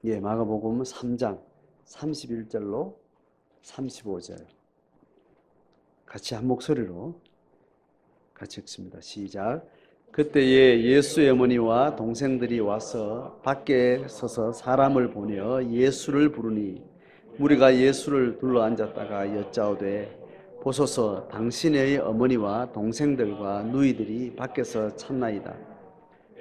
예, 마가복음 3장 31절로 35절 같이 한 목소리로 같이 읽습니다. 시작. 그때에 예수의 어머니와 동생들이 와서 밖에 서서 사람을 보내어 예수를 부르니 무리가 예수를 둘러 앉았다가 여짜오되 보소서 당신의 어머니와 동생들과 누이들이 밖에서 찾나이다.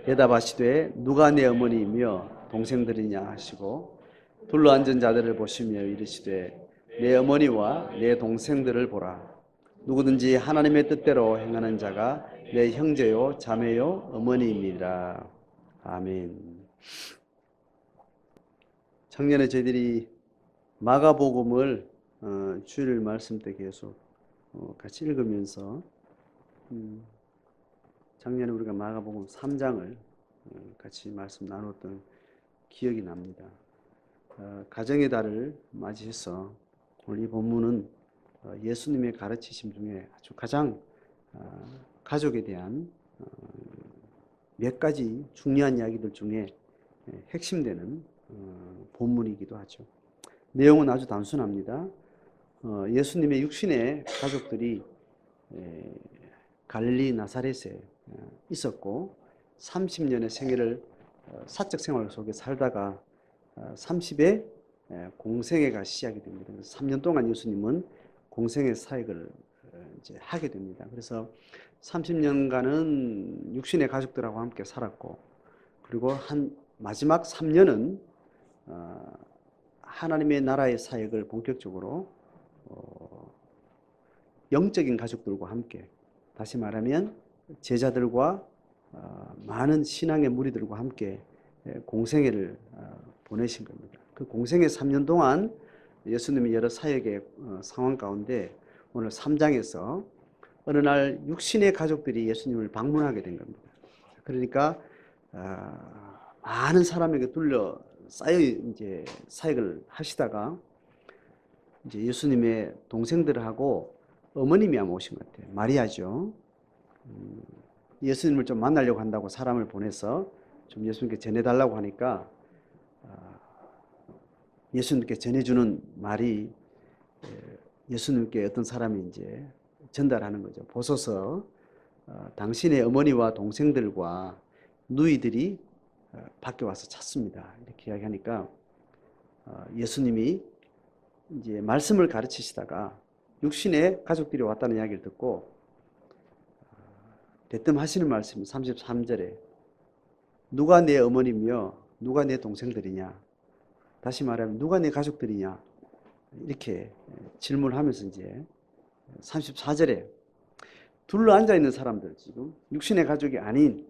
대답하시되 누가 내 어머니이며 동생들이냐 하시고 둘러앉은 자들을 보시며 이르시되 내 어머니와 내 동생들을 보라. 누구든지 하나님의 뜻대로 행하는 자가 내 형제요 자매요 어머니입니다. 아멘. 작년에 저희들이 마가복음을 주일 말씀 때 계속 같이 읽으면서 작년에 우리가 마가복음 3장을 같이 말씀 나눴던 기억이 납니다. 가정의 달을 맞이해서 오늘 이 본문은 예수님의 가르치심 중에 아주 가장 가족에 대한 몇 가지 중요한 이야기들 중에 핵심되는 본문이기도 하죠. 내용은 아주 단순합니다. 예수님의 육신의 가족들이 갈릴리 나사렛에 있었고 30년의 생애를 사적 생활 속에 살다가 30에 공생애가 시작이 됩니다. 그래서 3년 동안 예수님은 공생애 사역을 이제 하게 됩니다. 그래서 30년간은 육신의 가족들하고 함께 살았고, 그리고 한 마지막 3년은 하나님의 나라의 사역을 본격적으로 영적인 가족들과 함께, 다시 말하면 제자들과 많은 신앙의 무리들과 함께 공생애를 보내신 겁니다. 그 공생애 3년 동안 예수님이 여러 사역의 상황 가운데 오늘 3장에서 어느 날 육신의 가족들이 예수님을 방문하게 된 겁니다. 그러니까 많은 사람에게 둘러싸여 이제 사역을 하시다가 이제 예수님의 동생들하고 어머님이 아마 오신 것 같아요. 마리아죠. 예수님을 좀 만나려고 한다고 사람을 보내서 좀 예수님께 전해달라고 하니까 예수님께 전해주는 말이 예수님께 어떤 사람이 이제 전달하는 거죠. 보소서 당신의 어머니와 동생들과 누이들이 밖에 와서 찾습니다. 이렇게 이야기하니까 예수님이 이제 말씀을 가르치시다가 육신의 가족들이 왔다는 이야기를 듣고 대뜸 하시는 말씀이 33절에 누가 내 어머니며 누가 내 동생들이냐, 다시 말하면 누가 내 가족들이냐, 이렇게 질문하면서 이제 34절에 둘러 앉아 있는 사람들, 지금 육신의 가족이 아닌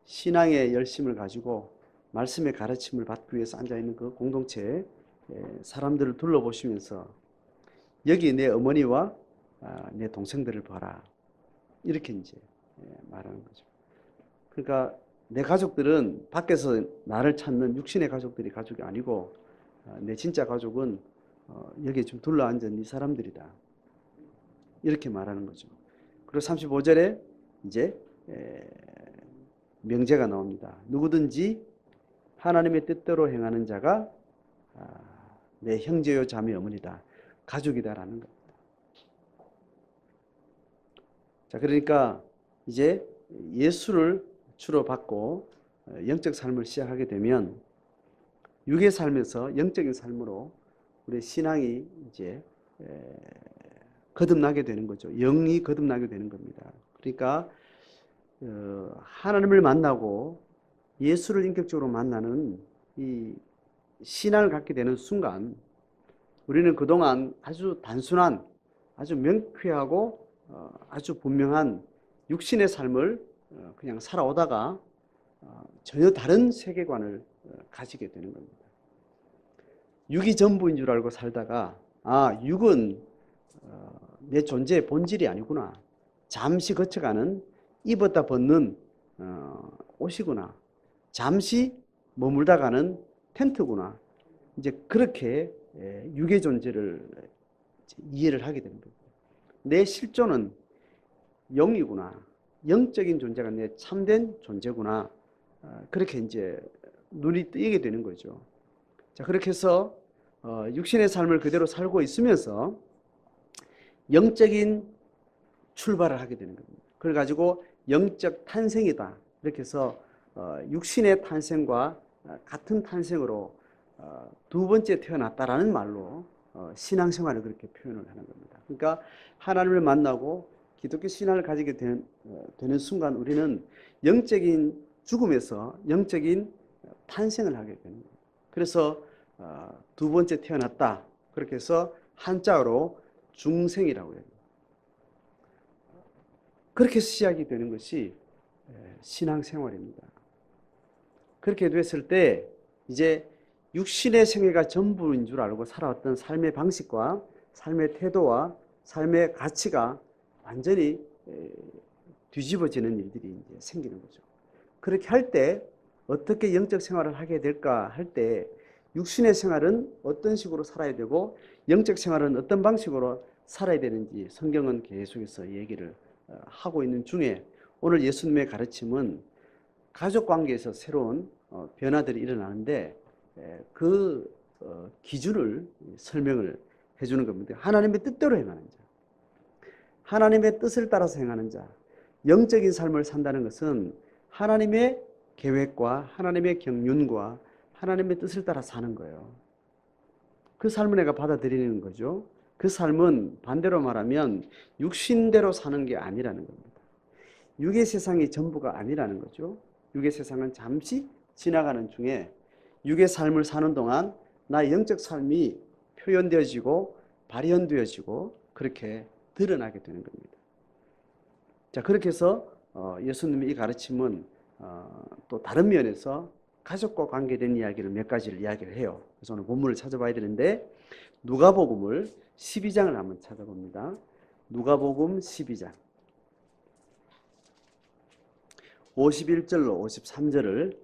신앙의 열심을 가지고 말씀의 가르침을 받기 위해서 앉아 있는 그 공동체의 사람들을 둘러보시면서 여기 내 어머니와 내 동생들을 봐라, 이렇게 이제 말하는 거죠. 그러니까 내 가족들은 밖에서 나를 찾는 육신의 가족들이 가족이 아니고 내 진짜 가족은 여기에 좀 둘러앉은 이 사람들이다, 이렇게 말하는 거죠. 그리고 35절에 이제 명제가 나옵니다. 누구든지 하나님의 뜻대로 행하는 자가 내 형제요 자매 어머니다, 가족이다라는 겁니다. 자, 그러니까 이제 예수를 주로 받고 영적 삶을 시작하게 되면 육의 삶에서 영적인 삶으로 우리 신앙이 이제 거듭나게 되는 거죠. 영이 거듭나게 되는 겁니다. 그러니까 하나님을 만나고 예수를 인격적으로 만나는 이 신앙을 갖게 되는 순간 우리는 그동안 아주 단순한, 아주 명쾌하고 아주 분명한 육신의 삶을 그냥 살아오다가 전혀 다른 세계관을 가지게 되는 겁니다. 육이 전부인 줄 알고 살다가 육은 내 존재의 본질이 아니구나, 잠시 거쳐가는 입었다 벗는 옷이구나, 잠시 머물다 가는 텐트구나, 이제 그렇게 육의 존재를 이해를 하게 됩니다. 내 실존은 영이구나, 영적인 존재가 내 참된 존재구나, 그렇게 이제 눈이 뜨이게 되는 거죠. 자, 그렇게 해서 육신의 삶을 그대로 살고 있으면서 영적인 출발을 하게 되는 겁니다. 그래가지고 영적 탄생이다. 이렇게 해서 육신의 탄생과 같은 탄생으로 두 번째 태어났다라는 말로 신앙생활을 그렇게 표현을 하는 겁니다. 그러니까 하나님을 만나고 기독교 신앙을 가지게 되는 순간 우리는 영적인 죽음에서 영적인 탄생을 하게 됩니다. 그래서 두 번째 태어났다. 그렇게 해서 한자어로 중생이라고 해요. 그렇게 시작이 되는 것이 신앙생활입니다. 그렇게 됐을 때 이제 육신의 생애가 전부인 줄 알고 살아왔던 삶의 방식과 삶의 태도와 삶의 가치가 완전히 뒤집어지는 일들이 이제 생기는 거죠. 그렇게 할 때 어떻게 영적 생활을 하게 될까 할 때 육신의 생활은 어떤 식으로 살아야 되고 영적 생활은 어떤 방식으로 살아야 되는지 성경은 계속해서 얘기를 하고 있는 중에 오늘 예수님의 가르침은 가족 관계에서 새로운 변화들이 일어나는데 그 기준을 설명을 해주는 겁니다. 하나님의 뜻대로 행하는 자, 하나님의 뜻을 따라서 행하는 자, 영적인 삶을 산다는 것은 하나님의 계획과 하나님의 경륜과 하나님의 뜻을 따라 사는 거예요. 그 삶을 내가 받아들이는 거죠. 그 삶은 반대로 말하면 육신대로 사는 게 아니라는 겁니다. 육의 세상이 전부가 아니라는 거죠. 육의 세상은 잠시 지나가는 중에 육의 삶을 사는 동안 나의 영적 삶이 표현되어지고 발현되어지고 그렇게 드러나게 되는 겁니다. 자, 그렇게 해서 예수님의 이 가르침은 또 다른 면에서 가족과 관계된 이야기를 몇 가지를 이야기를 해요. 그래서 오늘 본문을 찾아봐야 되는데 누가복음을 12장을 한번 찾아봅니다. 누가복음 12장 51절로 53절을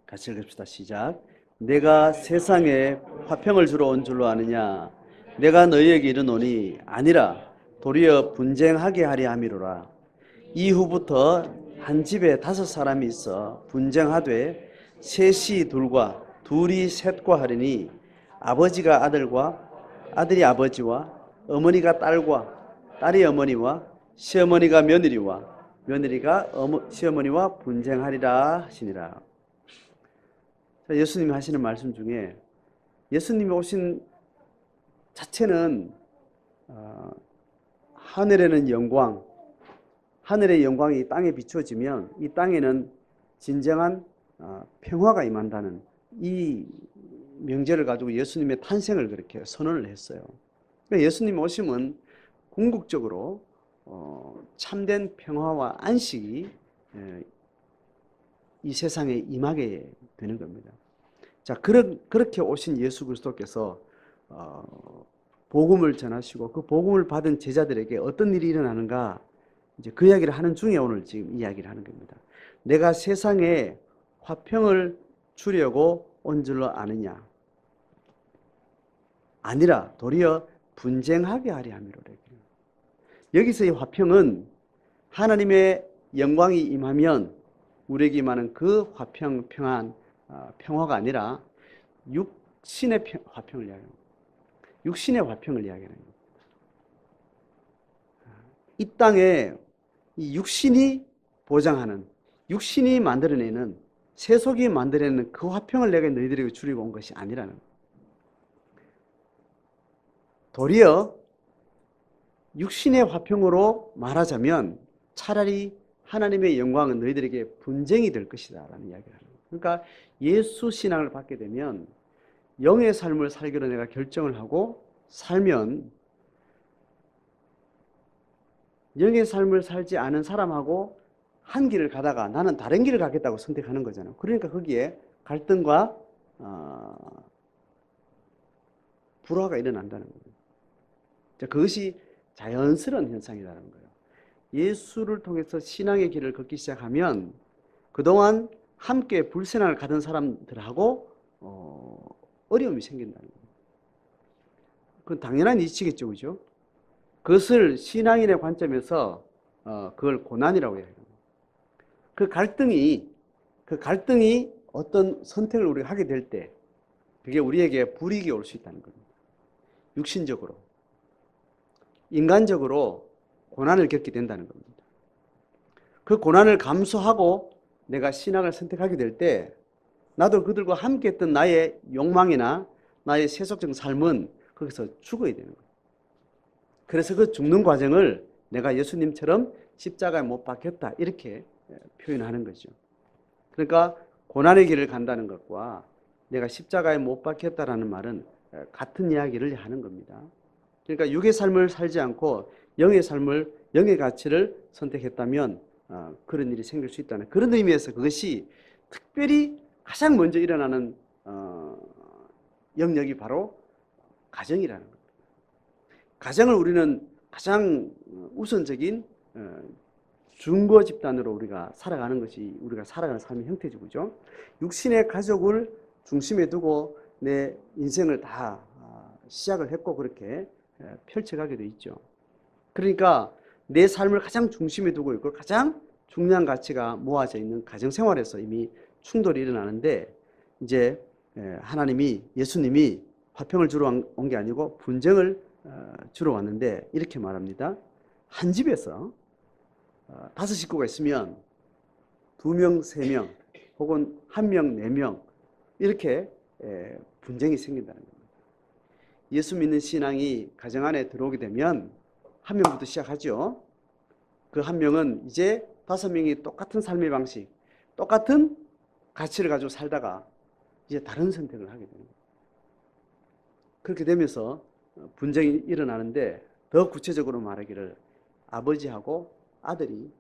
같이 읽읍시다. 시작. 내가 세상에 화평을 주러 온 줄로 아느냐? 내가 너희에게 이르노니 아니라 도리어 분쟁하게 하려 함이로라. 이후부터 한 집에 5사람이 있어 분쟁하되 셋이 둘과 둘이 셋과 하리니 아버지가 아들과 아들이 아버지와 어머니가 딸과 딸이 어머니와 시어머니가 며느리와 며느리가 시어머니와 분쟁하리라 하시니라. 예수님이 하시는 말씀 중에 예수님이 오신 자체는 하늘에는 영광, 하늘의 영광이 땅에 비춰지면 이 땅에는 진정한 평화가 임한다는 이 명제를 가지고 예수님의 탄생을 그렇게 선언을 했어요. 그러니까 예수님 오심은 궁극적으로 참된 평화와 안식이 이 세상에 임하게 되는 겁니다. 자, 그렇게 오신 예수 그리스도께서 복음을 전하시고 그 복음을 받은 제자들에게 어떤 일이 일어나는가 이제 그 이야기를 하는 중에 오늘 지금 이야기를 하는 겁니다. 내가 세상에 화평을 주려고 온 줄로 아느냐? 아니라 도리어 분쟁하게 하려 함이로라. 여기서의 화평은 하나님의 영광이 임하면 우리에게 임하는 그 화평, 평안, 평화가 아니라 육신의 화평을 이야기합니다. 육신의 화평을 이야기하는 겁니다. 이 땅에 이 육신이 보장하는, 육신이 만들어내는, 세속이 만들어내는 그 화평을 내가 너희들에게 주려고 온 것이 아니라는 거예요. 도리어 육신의 화평으로 말하자면 차라리 하나님의 영광은 너희들에게 분쟁이 될 것이다 라는 이야기를 하는 거예요. 그러니까 예수 신앙을 받게 되면 영의 삶을 살기로 내가 결정을 하고 살면 영의 삶을 살지 않은 사람하고 한 길을 가다가 나는 다른 길을 가겠다고 선택하는 거잖아요. 그러니까 거기에 갈등과 불화가 일어난다는 거예요. 그것이 자연스러운 현상이라는 거예요. 예수를 통해서 신앙의 길을 걷기 시작하면 그동안 함께 불신앙을 가던 사람들하고 어려움이 생긴다는 거예요. 그건 당연한 이치겠죠, 그죠? 그것을 신앙인의 관점에서 그걸 고난이라고 해요. 그 갈등이 어떤 선택을 우리가 하게 될 때 그게 우리에게 불이익이 올 수 있다는 겁니다. 육신적으로, 인간적으로 고난을 겪게 된다는 겁니다. 그 고난을 감수하고 내가 신앙을 선택하게 될 때 나도 그들과 함께 했던 나의 욕망이나 나의 세속적 삶은 거기서 죽어야 되는 거예요. 그래서 그 죽는 과정을 내가 예수님처럼 십자가에 못 박혔다 이렇게 표현하는 거죠. 그러니까 고난의 길을 간다는 것과 내가 십자가에 못 박혔다라는 말은 같은 이야기를 하는 겁니다. 그러니까 육의 삶을 살지 않고 영의 삶을, 영의 가치를 선택했다면 그런 일이 생길 수 있다는 그런 의미에서 그것이 특별히 가장 먼저 일어나는 영역이 바로 가정이라는 겁니다. 가정을 우리는 가장 우선적인 중거 집단으로 우리가 살아가는 것이 우리가 살아가는 삶의 형태죠. 그죠? 육신의 가족을 중심에 두고 내 인생을 다 시작을 했고 그렇게 펼쳐가게 돼 있죠. 그러니까 내 삶을 가장 중심에 두고 있고 가장 중요한 가치가 모아져 있는 가정생활에서 이미 충돌이 일어나는데 이제 하나님이 예수님이 화평을 주러 온 게 아니고 분쟁을 주러 왔는데 이렇게 말합니다. 한 집에서 5식구가 있으면 2명, 3명 혹은 1명, 4명 이렇게 분쟁이 생긴다는 겁니다. 예수 믿는 신앙이 가정 안에 들어오게 되면 1명부터 시작하죠. 그 1명은 이제 5명이 똑같은 삶의 방식, 똑같은 가치를 가지고 살다가 이제 다른 선택을 하게 되는 거예요. 그렇게 되면서 분쟁이 일어나는데 더 구체적으로 말하기를 아버지하고 아들이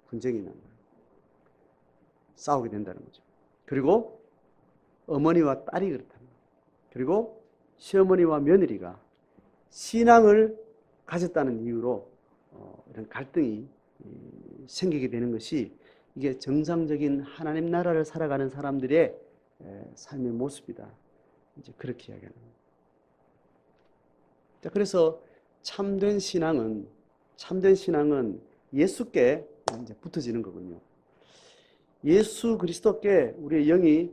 분쟁이 나는 거예요. 싸우게 된다는 거죠. 그리고 어머니와 딸이 그렇다는 거예요. 그리고 시어머니와 며느리가 신앙을 가졌다는 이유로 이런 갈등이 생기게 되는 것이 이게 정상적인 하나님 나라를 살아가는 사람들의 삶의 모습이다. 이제 그렇게 이야기하는 거예요. 자, 그래서 참된 신앙은 예수께 이제 붙어지는 거군요. 예수 그리스도께 우리의 영이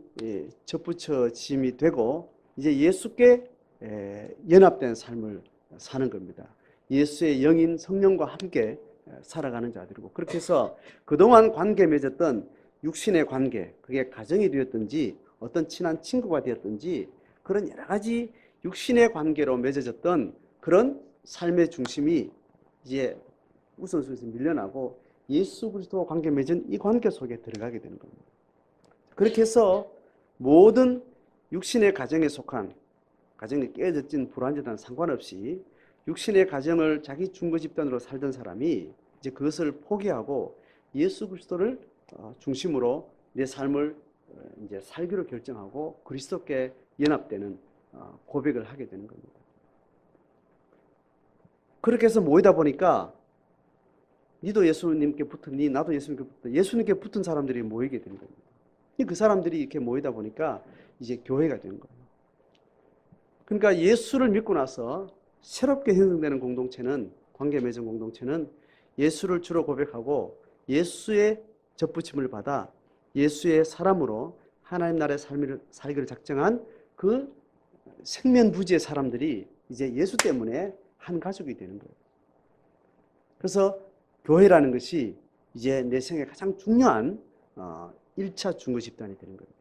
접붙여짐이 되고 이제 예수께 연합된 삶을 사는 겁니다. 예수의 영인 성령과 함께 살아가는 자들이고 그렇게 해서 그동안 관계 맺었던 육신의 관계, 그게 가정이 되었든지 어떤 친한 친구가 되었든지 그런 여러 가지 육신의 관계로 맺어졌던 그런 삶의 중심이 이제 우선순위에서 밀려나고 예수 그리스도와 관계 맺은 이 관계 속에 들어가게 되는 겁니다. 그렇게 해서 모든 육신의 가정에 속한 가정이 깨어졌진 불완전한 상관없이 육신의 가정을 자기 중거 집단으로 살던 사람이 이제 그것을 포기하고 예수 그리스도를 중심으로 내 삶을 이제 살기로 결정하고 그리스도께 연합되는 고백을 하게 되는 겁니다. 그렇게 해서 모이다 보니까 니도 예수님께 붙었니? 나도 예수님께 붙었다. 예수님께 붙은 사람들이 모이게 된 겁니다. 그 사람들이 이렇게 모이다 보니까 이제 교회가 된 거예요. 그러니까 예수를 믿고 나서 새롭게 형성되는 공동체는, 관계 맺은 공동체는 예수를 주로 고백하고 예수의 접붙임을 받아 예수의 사람으로 하나님 나라의 삶을 살기를 작정한 그 생면부지의 사람들이 이제 예수 때문에 한 가족이 되는 거예요. 그래서 교회라는 것이 이제 내 생에 가장 중요한 1차 중거 집단이 되는 겁니다.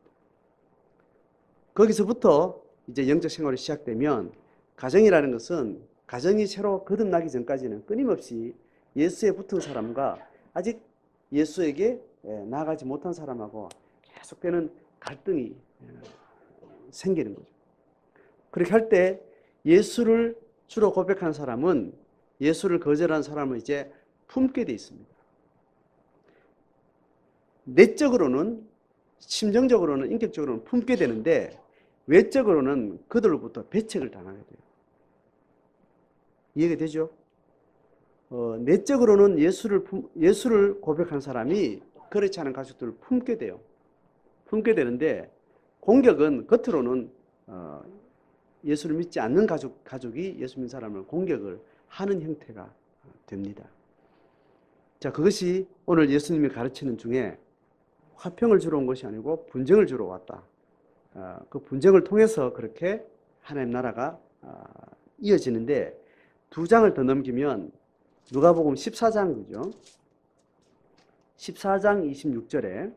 거기서부터 이제 영적 생활이 시작되면 가정이라는 것은 가정이 새로 거듭나기 전까지는 끊임없이 예수에 붙은 사람과 아직 예수에게 나아가지 못한 사람하고 계속되는 갈등이 생기는 거죠. 그렇게 할 때 예수를 주로 고백한 사람은 예수를 거절한 사람은 이제 품게 돼 있습니다. 내적으로는, 심정적으로는, 인격적으로는 품게 되는데 외적으로는 그들로부터 배척을 당하게 돼요. 이해가 되죠? 내적으로는 예수를 고백한 사람이 그렇지 않은 가족들을 품게 돼요. 품게 되는데 공격은 겉으로는 예수를 믿지 않는 가족이 예수 믿는 사람을 공격을 하는 형태가 됩니다. 자, 그것이 오늘 예수님이 가르치는 중에 화평을 주러 온 것이 아니고 분쟁을 주러 왔다. 그 분쟁을 통해서 그렇게 하나님 나라가 이어지는데, 두 장을 더 넘기면 누가복음 14장 그죠? 14장 26절에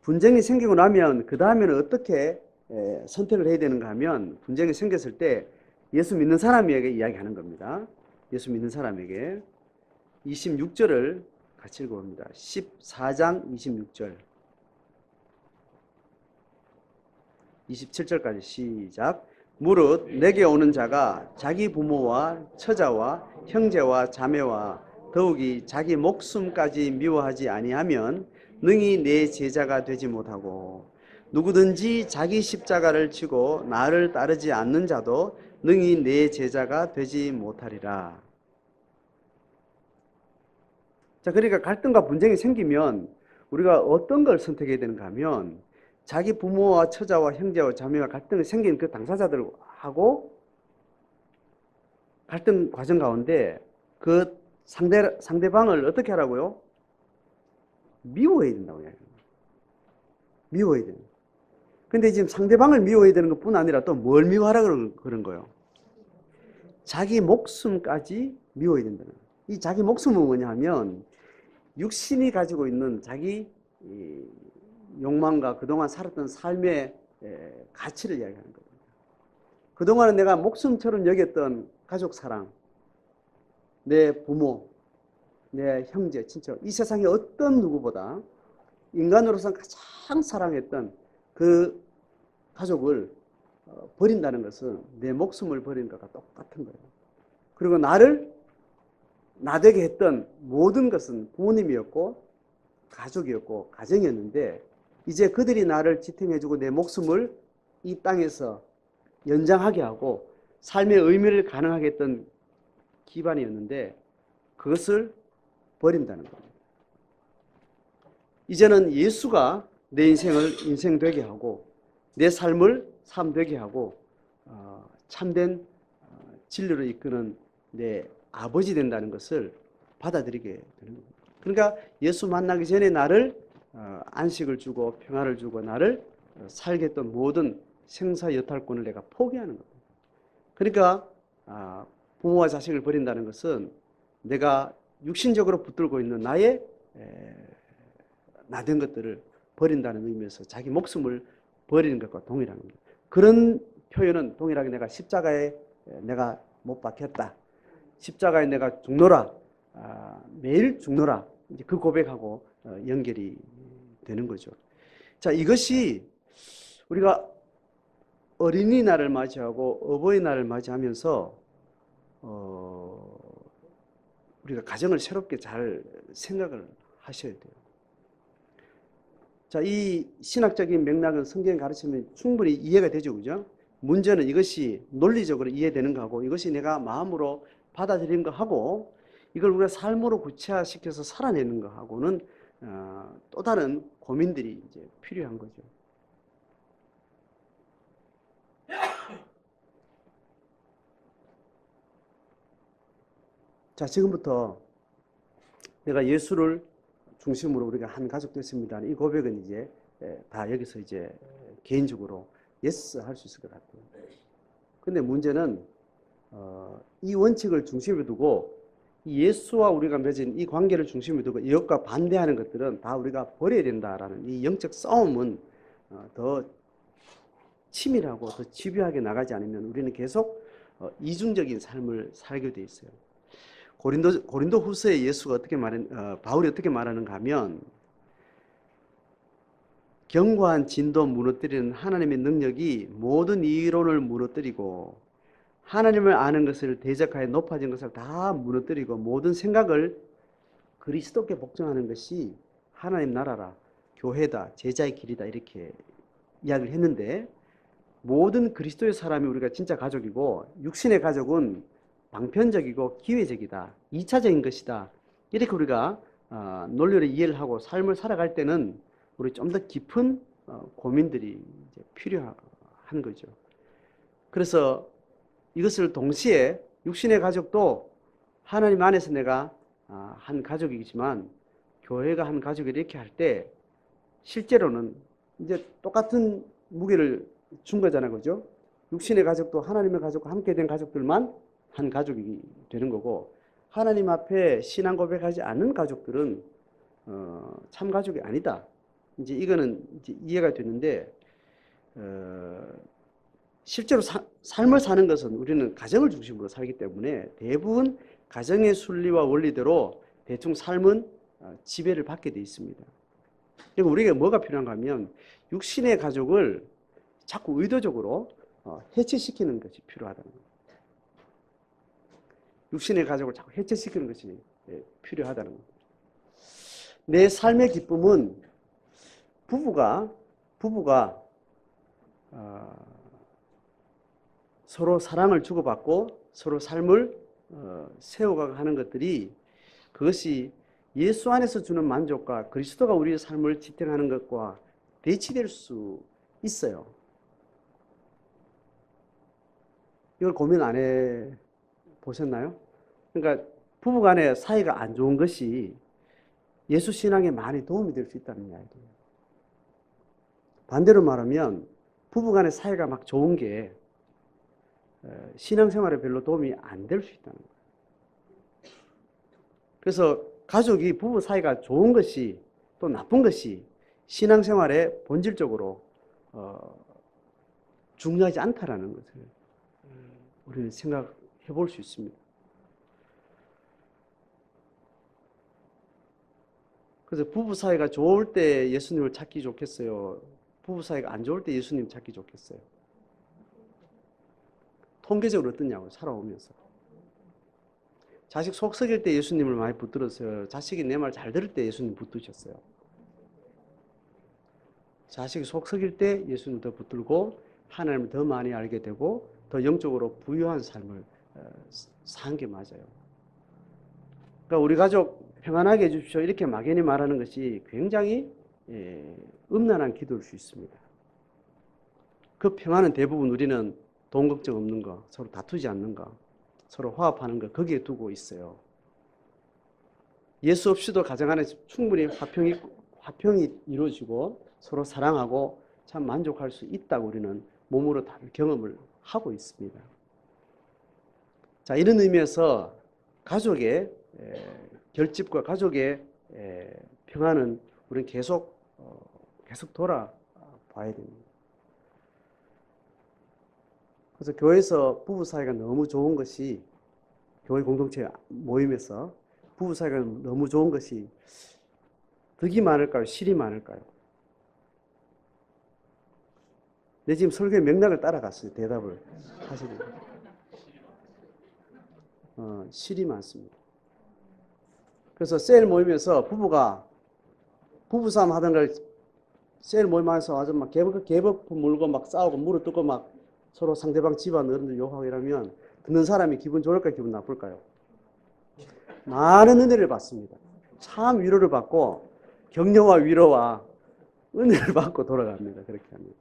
분쟁이 생기고 나면 그 다음에는 어떻게 선택을 해야 되는가 하면, 분쟁이 생겼을 때 예수 믿는 사람에게 이야기하는 겁니다. 예수 믿는 사람에게 26절을 같이 읽어봅니다. 14장 26절 27절까지 시작. 무릇 내게 오는 자가 자기 부모와 처자와 형제와 자매와 더욱이 자기 목숨까지 미워하지 아니하면 능히 내 제자가 되지 못하고, 누구든지 자기 십자가를 지고 나를 따르지 않는 자도 능히 내 제자가 되지 못하리라. 자, 그러니까 갈등과 분쟁이 생기면 우리가 어떤 걸 선택해야 되는가 하면, 자기 부모와 처자와 형제와 자매와 갈등이 생긴 그 당사자들하고 갈등 과정 가운데 그 상대방을 어떻게 하라고요? 미워해야 된다고 해요. 미워해야 돼요. 근데 지금 상대방을 미워해야 되는 것뿐 아니라 또 뭘 미워하라 그런 거예요? 자기 목숨까지 미워해야 된다는 거예요. 이 자기 목숨은 뭐냐 하면, 육신이 가지고 있는 자기 욕망과 그동안 살았던 삶의 가치를 이야기하는 거예요. 그동안은 내가 목숨처럼 여겼던 가족 사랑, 내 부모, 내 형제, 친척, 이 세상의 어떤 누구보다 인간으로서 가장 사랑했던 그 가족을 버린다는 것은 내 목숨을 버리는 것과 똑같은 거예요. 그리고 나를 나되게 했던 모든 것은 부모님이었고 가족이었고 가정이었는데, 이제 그들이 나를 지탱해주고 내 목숨을 이 땅에서 연장하게 하고 삶의 의미를 가능하게 했던 기반이었는데, 그것을 버린다는 겁니다. 이제는 예수가 내 인생을 인생되게 하고 내 삶을 삶되게 하고 참된 진리로 이끄는 내 아버지 된다는 것을 받아들이게 되는 겁니다. 그러니까 예수 만나기 전에 나를 안식을 주고 평화를 주고 나를 살게 했던 모든 생사 여탈권을 내가 포기하는 겁니다. 그러니까 부모와 자식을 버린다는 것은 내가 육신적으로 붙들고 있는 나의 나된 것들을 버린다는 의미에서 자기 목숨을 버리는 것과 동일한 겁니다. 그런 표현은 동일하게 내가 십자가에 내가 못 박혔다, 십자가에 내가 죽노라, 매일 죽노라, 이제 그 고백하고 연결이 되는 거죠. 자, 이것이 우리가 어린이날을 맞이하고 어버이날을 맞이하면서 우리가 가정을 새롭게 잘 생각을 하셔야 돼요. 자, 이 신학적인 맥락은 성경의 가르침이 충분히 이해가 되죠, 그죠? 문제는 이것이 논리적으로 이해되는가 하고, 이것이 내가 마음으로 받아들이는 거 하고, 이걸 우리가 삶으로 구체화시켜서 살아내는 거 하고는 또 다른 고민들이 이제 필요한 거죠. 자, 지금부터 내가 예수를 중심으로 우리가 한 가족 됐습니다. 이 고백은 이제 다 여기서 이제 개인적으로 예스 할 수 있을 것 같아요. 근데 문제는 이 원칙을 중심에 두고 예수와 우리가 맺은 이 관계를 중심에 두고 이것과 반대하는 것들은 다 우리가 버려야 된다라는 이 영적 싸움은 더 치밀하고 더 집요하게 나가지 않으면 우리는 계속 이중적인 삶을 살게 돼 있어요. 고린도 후서에 예수가 바울이 어떻게 말하는가 하면, 견고한 진도 무너뜨리는 하나님의 능력이 모든 이론을 무너뜨리고 하나님을 아는 것을 대적하여 높아진 것을 다 무너뜨리고 모든 생각을 그리스도께 복종하는 것이 하나님 나라라, 교회다, 제자의 길이다, 이렇게 이야기를 했는데, 모든 그리스도의 사람이 우리가 진짜 가족이고 육신의 가족은 방편적이고 기회적이다, 2차적인 것이다, 이렇게 우리가 논리를 이해를 하고 삶을 살아갈 때는 우리 좀 더 깊은 고민들이 이제 필요한 거죠. 그래서 이것을 동시에 육신의 가족도 하나님 안에서 내가 한 가족이지만 교회가 한 가족이 이렇게 할 때 실제로는 이제 똑같은 무게를 준 거잖아요. 그죠? 육신의 가족도 하나님의 가족과 함께 된 가족들만 한 가족이 되는 거고, 하나님 앞에 신앙 고백하지 않는 가족들은 참 가족이 아니다. 이제 이거는 이제 이해가 되는데, 실제로 삶을 사는 것은 우리는 가정을 중심으로 살기 때문에 대부분 가정의 순리와 원리대로 대충 삶은 지배를 받게 돼 있습니다. 그리고 우리가 뭐가 필요한가 하면 육신의 가족을 자꾸 의도적으로 해체시키는 것이 필요하다는 거예요. 육신의 가족을 자꾸 해체시키는 것이 필요하다는 거예요. 내 삶의 기쁨은 부부가 서로 사랑을 주고받고 서로 삶을 세워가고 하는 것들이, 그것이 예수 안에서 주는 만족과 그리스도가 우리의 삶을 지탱하는 것과 대치될 수 있어요. 이걸 고민 안 해 보셨나요? 그러니까 부부간의 사이가 안 좋은 것이 예수 신앙에 많이 도움이 될 수 있다는 이야기예요. 반대로 말하면 부부간의 사이가 막 좋은 게 신앙생활에 별로 도움이 안 될 수 있다는 거예요. 그래서 가족이 부부 사이가 좋은 것이 또 나쁜 것이 신앙생활에 본질적으로 중요하지 않다라는 것을 우리는 생각해 볼 수 있습니다. 그래서 부부 사이가 좋을 때 예수님을 찾기 좋겠어요? 부부 사이가 안 좋을 때 예수님 찾기 좋겠어요? 통계적으로 어떠냐고, 살아오면서. 자식 속 썩일 때 예수님을 많이 붙들었어요? 자식이 내 말 잘 들을 때 예수님 붙드셨어요? 자식이 속 썩일 때 예수님 더 붙들고 하나님을 더 많이 알게 되고 더 영적으로 부유한 삶을 산 게 맞아요. 그러니까 우리 가족 평안하게 해주십시오 이렇게 막연히 말하는 것이 굉장히 음란한 기도일 수 있습니다. 그 평안은 대부분 우리는 돈 걱정 없는 거, 서로 다투지 않는 거, 서로 화합하는 거, 거기에 두고 있어요. 예수 없이도 가정 안에서 충분히 화평이 이루어지고 서로 사랑하고 참 만족할 수 있다고 우리는 몸으로 다 경험을 하고 있습니다. 자, 이런 의미에서 가족의 결집과 가족의 평안은 우리는 계속 돌아봐야 됩니다. 그래서 교회에서 부부 사이가 너무 좋은 것이, 교회 공동체 모임에서 부부 사이가 너무 좋은 것이 덕이 많을까요? 실이 많을까요? 내 지금 설교의 맥락을 따라갔어요. 대답을 하시는. 실이 많습니다. 그래서 셀 모임에서 부부싸움 하던 걸 셀 모임에서 아주 막 개버프 물고 막 싸우고 무릎 뜯고 막 서로 상대방 집안 어른들 욕하고 이러면 듣는 사람이 기분 좋을까요? 기분 나쁠까요? 많은 은혜를 받습니다. 참 위로를 받고 격려와 위로와 은혜를 받고 돌아갑니다. 그렇게 합니다.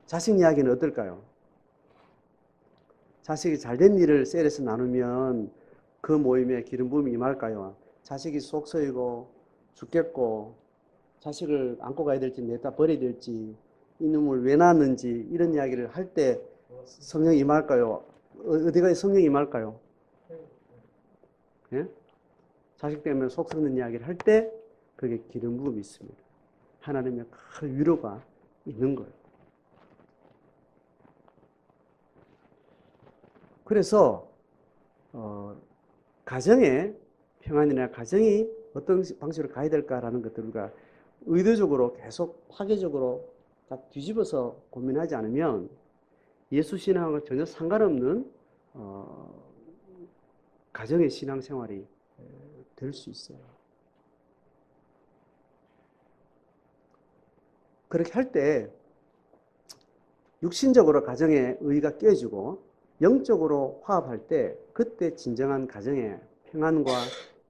자식 이야기는 어떨까요? 자식이 잘된 일을 셀에서 나누면 그 모임에 기름 부음이 임할까요? 자식이 속 서이고 죽겠고 자식을 안고 가야 될지 내다 버려야 될지 이놈을 왜 낳았는지 이런 이야기를 할 때 성령이 임할까요? 어디가 성령이 임할까요? 예? 자식 때문에 속 썩는 이야기를 할 때 그게 기름 부음이 있습니다. 하나님의 큰 위로가 있는 거예요. 그래서 가정의 평안이나 가정이 어떤 방식으로 가야 될까라는 것들을 우리가 의도적으로 계속 파괴적으로 뒤집어서 고민하지 않으면 예수 신앙과 전혀 상관없는 가정의 신앙생활이 될 수 있어요. 그렇게 할 때 육신적으로 가정의 의가 깨지고 영적으로 화합할 때 그때 진정한 가정의 평안과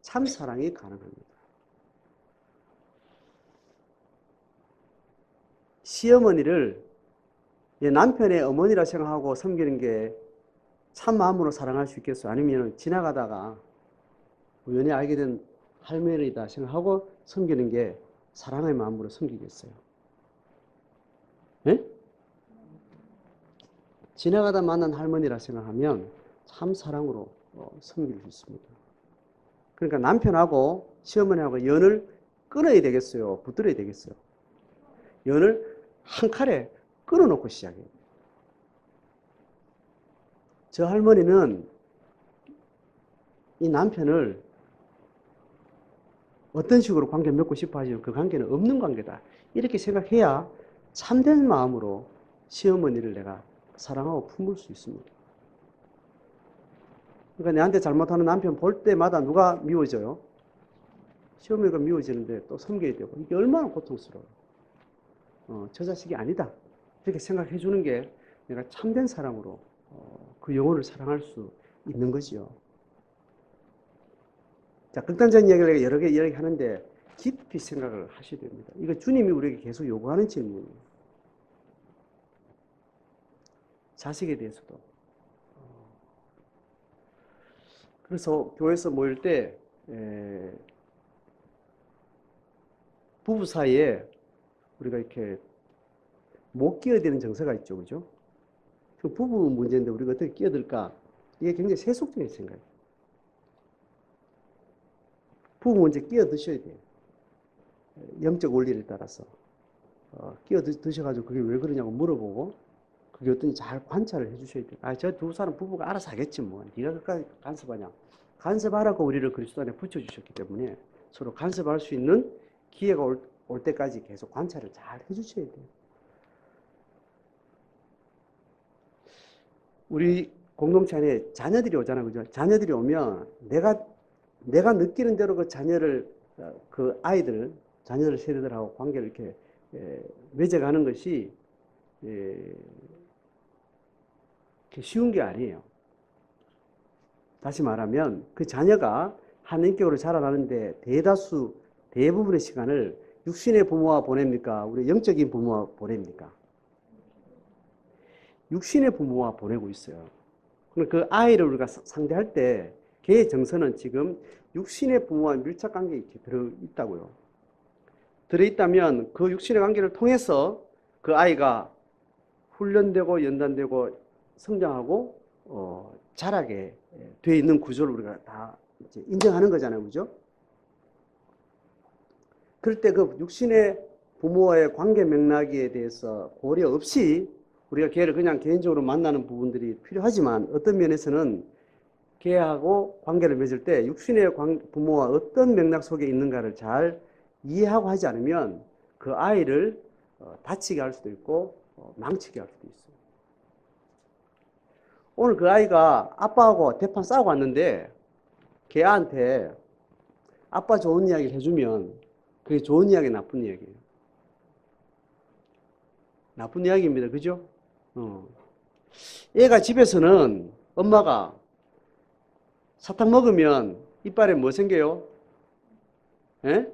참 사랑이 가능합니다. 시어머니를 남편의 어머니라 생각하고 섬기는 게 참 마음으로 사랑할 수 있겠어요? 아니면 지나가다가 우연히 알게 된 할머니다 생각하고 섬기는 게 사랑의 마음으로 섬기겠어요? 예? 지나가다 만난 할머니라 생각하면 참 사랑으로 섬길 수 있습니다. 그러니까 남편하고 시어머니하고 연을 끊어야 되겠어요? 붙들어야 되겠어요? 연을 한 칼에 끊어놓고 시작해요. 저 할머니는 이 남편을 어떤 식으로 관계 맺고 싶어 하지만 그 관계는 없는 관계다. 이렇게 생각해야 참된 마음으로 시어머니를 내가 사랑하고 품을 수 있습니다. 그러니까 내한테 잘못하는 남편 볼 때마다 누가 미워져요? 시어머니가 미워지는데 또 섬겨야 되고 이게 얼마나 고통스러워요. 저 자식이 아니다. 이렇게 생각해 주는 게 내가 참된 사랑으로 그 영혼을 사랑할 수 있는 거지요. 자, 극단적인 이야기를 여러 개 이야기하는데 깊이 생각을 하셔야 됩니다. 이거 주님이 우리에게 계속 요구하는 질문이에요. 자식에 대해서도. 그래서 교회에서 모일 때 부부 사이에 우리가 이렇게 못 끼어드는 정서가 있죠, 그죠? 그 부부 문제인데 우리가 어떻게 끼어들까? 이게 굉장히 세속적인 생각이에요. 부부 문제 끼어드셔야 돼요. 영적 원리를 따라서. 끼어드셔가지고 그게 왜 그러냐고 물어보고 그게 어떤지 잘 관찰을 해주셔야 돼요. 아, 저 두 사람 부부가 알아서 하겠지 뭐. 네가 끝까지 간섭하냐. 간섭하라고 우리를 그리스도 안에 붙여주셨기 때문에 서로 간섭할 수 있는 기회가 올 때까지 계속 관찰을 잘 해주셔야 돼요. 우리 공동체 안에 자녀들이 오잖아요. 그죠? 자녀들이 오면 내가 느끼는 대로 그 자녀를, 그 아이들, 자녀들 세대들하고 관계를 이렇게 맺어가는 것이 쉬운 게 아니에요. 다시 말하면 그 자녀가 하나님격으로 자라나는데 대부분의 시간을 육신의 부모와 보냅니까? 우리 영적인 부모와 보냅니까? 육신의 부모와 보내고 있어요. 그 아이를 우리가 상대할 때 걔의 정서는 지금 육신의 부모와 밀착 관계에 이렇게 들어있다고요. 들어있다면 그 육신의 관계를 통해서 그 아이가 훈련되고 연단되고 성장하고 자라게 되어 있는 구조를 우리가 다 이제 인정하는 거잖아요. 그죠? 그럴 때 그 육신의 부모와의 관계 맥락에 대해서 고려 없이 우리가 걔를 그냥 개인적으로 만나는 부분들이 필요하지만 어떤 면에서는 걔하고 관계를 맺을 때 육신의 부모와 어떤 맥락 속에 있는가를 잘 이해하고 하지 않으면 그 아이를 다치게 할 수도 있고 망치게 할 수도 있어요. 오늘 그 아이가 아빠하고 대판 싸우고 왔는데 걔한테 아빠 좋은 이야기를 해주면 그게 좋은 이야기, 나쁜 이야기예요. 나쁜 이야기입니다. 그죠? 얘가 집에서는 엄마가 사탕 먹으면 이빨에 뭐 생겨요? 예?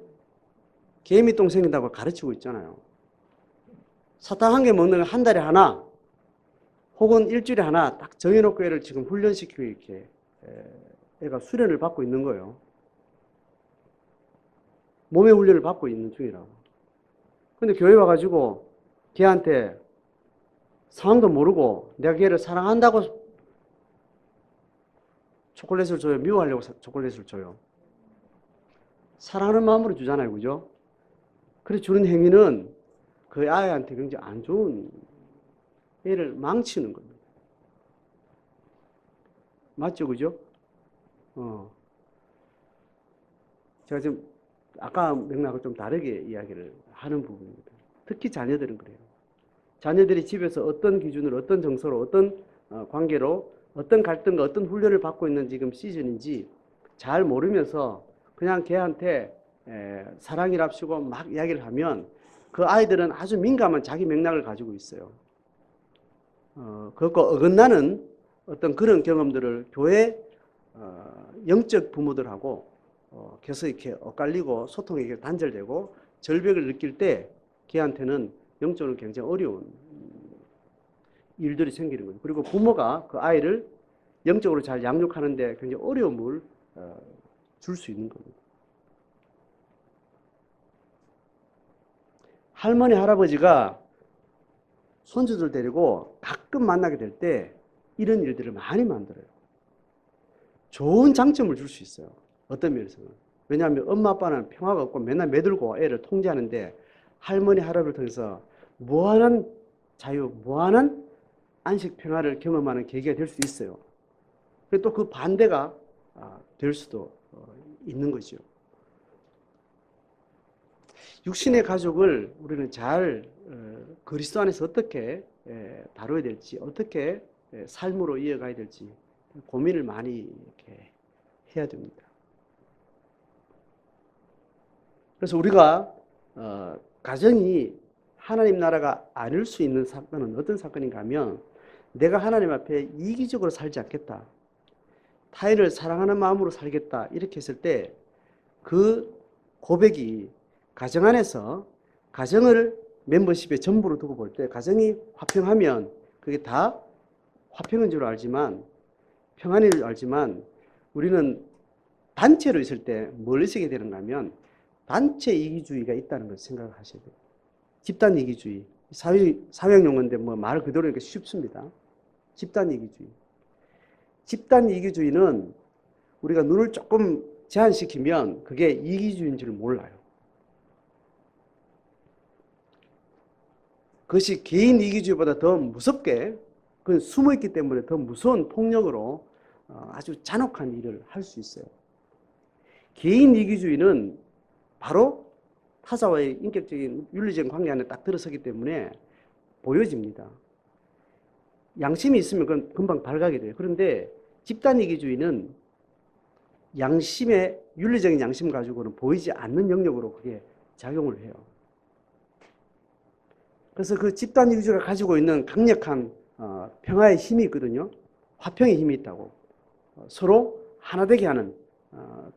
개미똥 생긴다고 가르치고 있잖아요. 사탕 한 개 먹는 거 한 달에 하나 혹은 일주일에 하나 딱 정해놓고 애를 지금 훈련시키고 이렇게 애가 수련을 받고 있는 거예요. 몸의 훈련을 받고 있는 중이라고. 근데 교회 와가지고 걔한테 상황도 모르고 내가 걔를 사랑한다고 초콜릿을 줘요? 미워하려고 초콜릿을 줘요? 사랑하는 마음으로 주잖아요. 그죠? 그래 주는 행위는 그 아이한테 굉장히 안 좋은, 애를 망치는 겁니다. 맞죠? 그죠? 제가 지금 아까 맥락을 좀 다르게 이야기를 하는 부분입니다. 특히 자녀들은 그래요. 자녀들이 집에서 어떤 기준으로, 어떤 정서로, 어떤 관계로, 어떤 갈등과 어떤 훈련을 받고 있는 지금 시즌인지 잘 모르면서 그냥 걔한테 사랑이랍시고 막 이야기를 하면 그 아이들은 아주 민감한 자기 맥락을 가지고 있어요. 그것과 어긋나는 어떤 그런 경험들을 교회 영적 부모들하고 계속 이렇게 엇갈리고 소통이 단절되고 절벽을 느낄 때 걔한테는 영적으로 굉장히 어려운 일들이 생기는 거죠. 그리고 부모가 그 아이를 영적으로 잘 양육하는데 굉장히 어려움을 줄 수 있는 겁니다. 할머니, 할아버지가 손주들 데리고 가끔 만나게 될 때 이런 일들을 많이 만들어요. 좋은 장점을 줄 수 있어요. 어떤 면에서는. 왜냐하면 엄마 아빠는 평화가 없고 맨날 매들고 애를 통제하는데 할머니, 할아버지를 통해서 무한한 자유, 무한한 안식 평화를 경험하는 계기가 될 수 있어요. 또 그 반대가 될 수도 있는 거죠. 육신의 가족을 우리는 잘 그리스도 안에서 어떻게 다뤄야 될지, 어떻게 삶으로 이어가야 될지 고민을 많이 이렇게 해야 됩니다. 그래서 우리가 가정이 하나님 나라가 아닐 수 있는 사건은 어떤 사건인가 하면 내가 하나님 앞에 이기적으로 살지 않겠다. 타인을 사랑하는 마음으로 살겠다. 이렇게 했을 때 그 고백이 가정 안에서 가정을 멤버십의 전부로 두고 볼 때 가정이 화평하면 그게 다 화평인 줄 알지만 평안인 줄 알지만 우리는 단체로 있을 때 뭘 의식해야 되는가 하면 단체 이기주의가 있다는 걸 생각을 하셔야 돼요. 집단 이기주의. 사회적 용어인데 뭐 말 그대로 이렇게 쉽습니다. 집단 이기주의. 집단 이기주의는 우리가 눈을 조금 제한시키면 그게 이기주의인 줄 몰라요. 그것이 개인 이기주의보다 더 무섭게 그건 숨어있기 때문에 더 무서운 폭력으로 아주 잔혹한 일을 할 수 있어요. 개인 이기주의는 바로 타자와의 인격적인 윤리적인 관계 안에 딱 들어서기 때문에 보여집니다. 양심이 있으면 그건 금방 발각이 돼요. 그런데 집단 이기주의는 양심의 윤리적인 양심 가지고는 보이지 않는 영역으로 그게 작용을 해요. 그래서 그 집단 이기주의가 가지고 있는 강력한 평화의 힘이 있거든요. 화평의 힘이 있다고. 서로 하나 되게 하는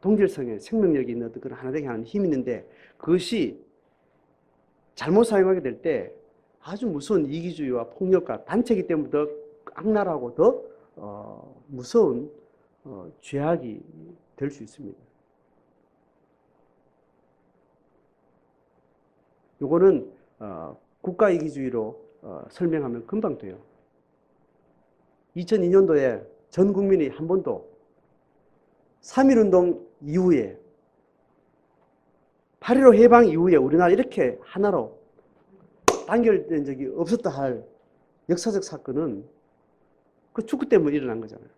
동질성의 생명력이 있는 그런 하나 되게 하는 힘이 있는데 그것이 잘못 사용하게 될 때 아주 무서운 이기주의와 폭력과 단체이기 때문에 더 악랄하고 더 무서운 죄악이 될 수 있습니다. 요거는 국가 이기주의로 설명하면 금방 돼요. 2002년도에 전 국민이 한 번도 3.1운동 이후에 8.15 해방 이후에 우리나라 이렇게 하나로 단결된 적이 없었다 할 역사적 사건은 그 축구 때문에 일어난 거잖아요.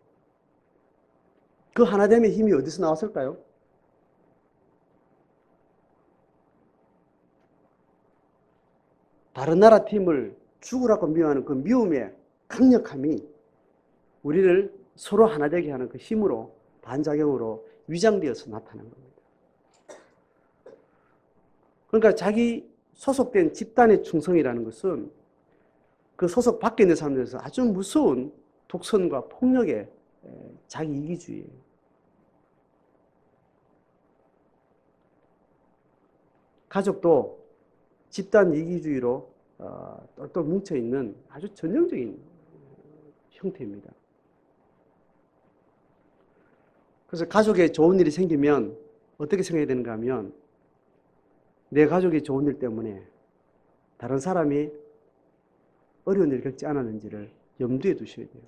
그 하나됨의 힘이 어디서 나왔을까요? 다른 나라 팀을 죽으라고 미워하는 그 미움의 강력함이 우리를 서로 하나 되게 하는 그 힘으로 반작용으로 위장되어서 나타난 겁니다. 그러니까 자기 소속된 집단의 충성이라는 것은 그 소속 밖에 있는 사람들에서 아주 무서운 독선과 폭력의 자기 이기주의예요. 가족도 집단 이기주의로 똘똘 뭉쳐있는 아주 전형적인 형태입니다. 그래서 가족에 좋은 일이 생기면 어떻게 생각해야 되는가 하면 내 가족이 좋은 일 때문에 다른 사람이 어려운 일을 겪지 않았는지를 염두에 두셔야 돼요.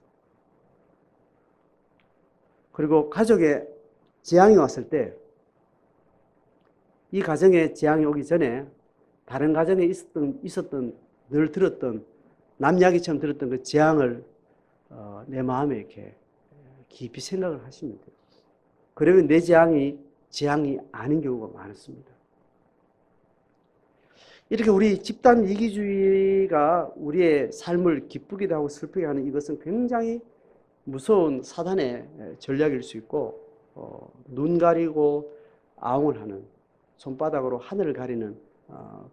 그리고 가족에 재앙이 왔을 때 이 가정에 재앙이 오기 전에 다른 가정에 있었던 늘 들었던 남 이야기처럼 들었던 그 재앙을 내 마음에 이렇게 깊이 생각을 하시면 돼요. 그러면 내 재앙이 아닌 경우가 많습니다. 이렇게 우리 집단 이기주의가 우리의 삶을 기쁘기도 하고 슬프게 하는 이것은 굉장히 무서운 사단의 전략일 수 있고 눈 가리고 아웅을 하는 손바닥으로 하늘을 가리는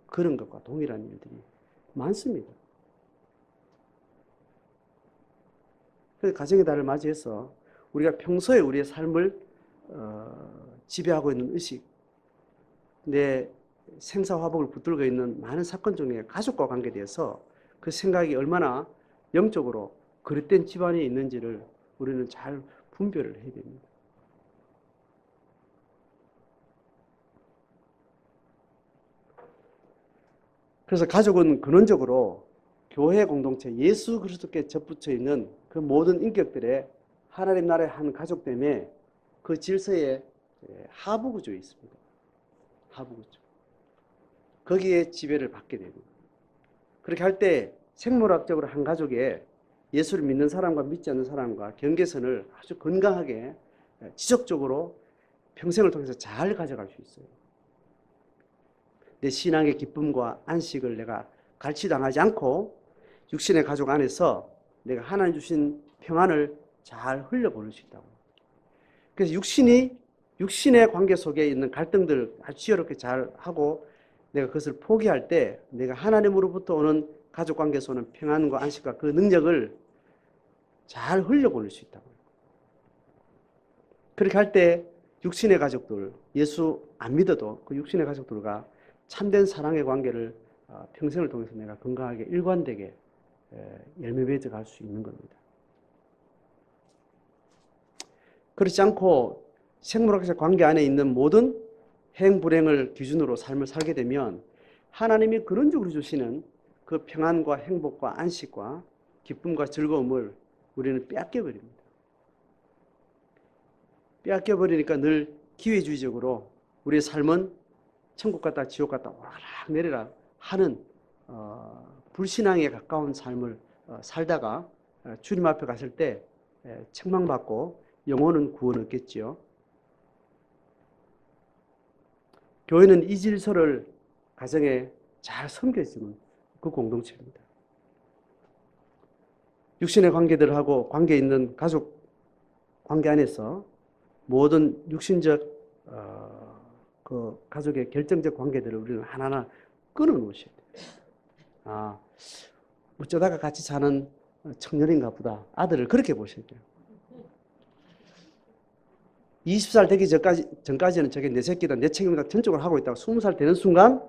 그런 것과 동일한 일들이 많습니다. 그래서 가정의 달을 맞이해서 우리가 평소에 우리의 삶을 지배하고 있는 의식, 내 생사화복을 붙들고 있는 많은 사건 중에 가족과 관계되어서 그 생각이 얼마나 영적으로 그릇된 집안에 있는지를 우리는 잘 분별을 해야 됩니다. 그래서 가족은 근원적으로 교회 공동체, 예수 그리스도께 접붙여 있는 그 모든 인격들의 하나님 나라의 한 가족 때문에 그 질서에 하부 구조에 있습니다. 하부 구조. 거기에 지배를 받게 됩니다. 그렇게 할 때 생물학적으로 한 가족에 예수를 믿는 사람과 믿지 않는 사람과 경계선을 아주 건강하게 지속적으로 평생을 통해서 잘 가져갈 수 있어요. 내 신앙의 기쁨과 안식을 내가 갈취당하지 않고 육신의 가족 안에서 내가 하나님 주신 평안을 잘 흘려보낼 수 있다고. 그래서 육신의 관계 속에 있는 갈등들을 아주 지혜롭게 잘 하고 내가 그것을 포기할 때 내가 하나님으로부터 오는 가족 관계에서 오는 평안과 안식과 그 능력을 잘 흘려보낼 수 있다고. 그렇게 할 때 육신의 가족들, 예수 안 믿어도 그 육신의 가족들과 참된 사랑의 관계를 평생을 통해서 내가 건강하게 일관되게 열매 맺어 갈 수 있는 겁니다. 그렇지 않고 생물학적 관계 안에 있는 모든 행불행을 기준으로 삶을 살게 되면 하나님이 근원적으로 주시는 그 평안과 행복과 안식과 기쁨과 즐거움을 우리는 빼앗겨버립니다. 빼앗겨버리니까 늘 기회주의적으로 우리의 삶은 천국 갔다 지옥 갔다 오르락 내리락 하는 불신앙에 가까운 삶을 살다가 주님 앞에 갔을 때 책망받고 영혼은 구원 얻겠지요. 교회는 이 질서를 가정에 잘 섬겨주는 그 공동체입니다. 육신의 관계들하고 관계 있는 가족 관계 안에서 모든 육신적 그 가족의 결정적 관계들을 우리는 하나하나 끊어놓으셔야 돼요. 어쩌다가 같이 사는 청년인가 보다. 아들을 그렇게 보셔야 돼요. 20살 되기 전까지는 저게 내 새끼다, 내 책임이다, 전적으로 하고 있다가 20살 되는 순간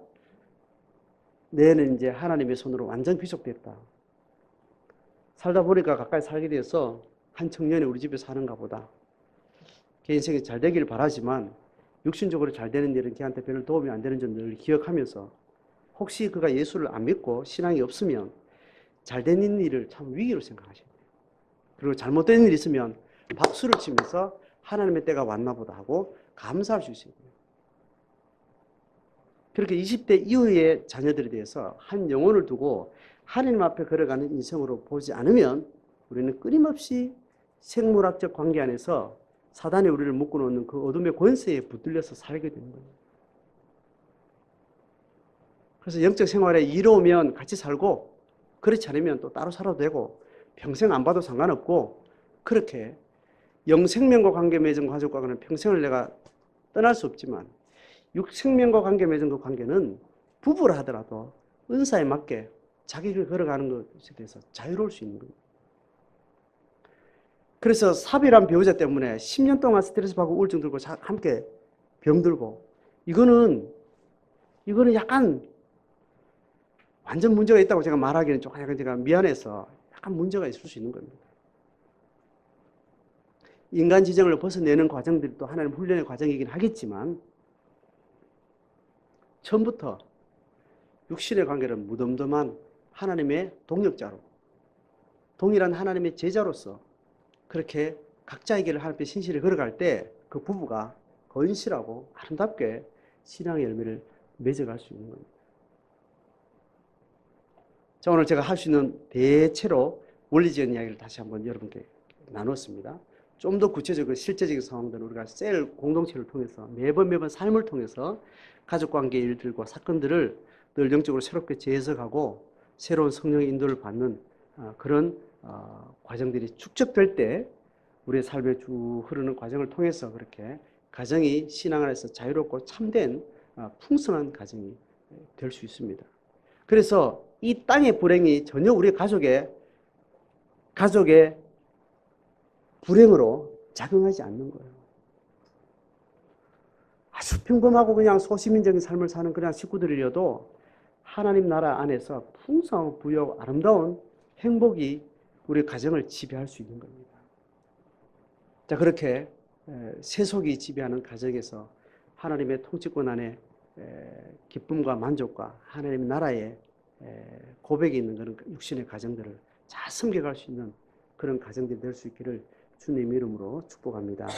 내는 이제 하나님의 손으로 완전 귀속됐다. 살다 보니까 가까이 살게 돼서 한 청년이 우리 집에 사는가 보다. 걔 인생이 잘 되기를 바라지만 육신적으로 잘 되는 일은 걔한테 별로 도움이 안 되는 점 늘 기억하면서 혹시 그가 예수를 안 믿고 신앙이 없으면 잘 되는 일을 참 위기로 생각하셔야 돼요. 그리고 잘못된 일이 있으면 박수를 치면서 하나님의 때가 왔나 보다 하고 감사할 수 있어야 돼요. 그렇게 20대 이후의 자녀들에 대해서 한 영혼을 두고 하나님 앞에 걸어가는 인생으로 보지 않으면 우리는 끊임없이 생물학적 관계 안에서 사단이 우리를 묶어놓는 그 어둠의 권세에 붙들려서 살게 되는 거예요. 그래서 영적 생활에 이로우면 같이 살고 그렇지 않으면 또 따로 살아도 되고 평생 안 봐도 상관없고 그렇게 영생명과 관계 맺은 가족과는 평생을 내가 떠날 수 없지만 육생명과 관계 맺은 그 관계는 부부라 하더라도 은사에 맞게 자기 길 걸어가는 것에 대해서 자유로울 수 있는 거예요. 그래서 사별한 배우자 때문에 10년 동안 스트레스 받고 우울증 들고 함께 병들고 이거는 약간 완전 문제가 있다고 제가 말하기는 조금 약간 제가 미안해서 약간 문제가 있을 수 있는 겁니다. 인간 지정을 벗어내는 과정들이 또 하나님 훈련의 과정이긴 하겠지만 처음부터 육신의 관계를 무덤덤한 하나님의 동역자로 동일한 하나님의 제자로서 그렇게 각자의 길을 하나님께 신실히 걸어갈 때 그 부부가 건실하고 아름답게 신앙의 열매를 맺어갈 수 있는 겁니다. 자, 오늘 제가 할 수 있는 대체로 원리적인 이야기를 다시 한번 여러분께 나눴습니다. 좀 더 구체적인 실제적인 상황들을 우리가 셀 공동체를 통해서 매번 삶을 통해서 가족관계 일들과 사건들을 늘 영적으로 새롭게 재해석하고 새로운 성령의 인도를 받는 그런 과정들이 축적될 때 우리의 삶에 쭉 흐르는 과정을 통해서 그렇게 가정이 신앙 안에서 자유롭고 참된 풍성한 가정이 될 수 있습니다. 그래서 이 땅의 불행이 전혀 우리 가족의 불행으로 작용하지 않는 거예요. 아주 평범하고 그냥 소시민적인 삶을 사는 그냥 식구들이라도 하나님 나라 안에서 풍성하고 부유하고 아름다운 행복이 우리 가정을 지배할 수 있는 겁니다. 자, 그렇게 세속이 지배하는 가정에서 하나님의 통치권 안에 기쁨과 만족과 하나님의 나라의 고백이 있는 그런 육신의 가정들을 잘 섬겨갈 수 있는 그런 가정들이 될 수 있기를 주님 이름으로 축복합니다.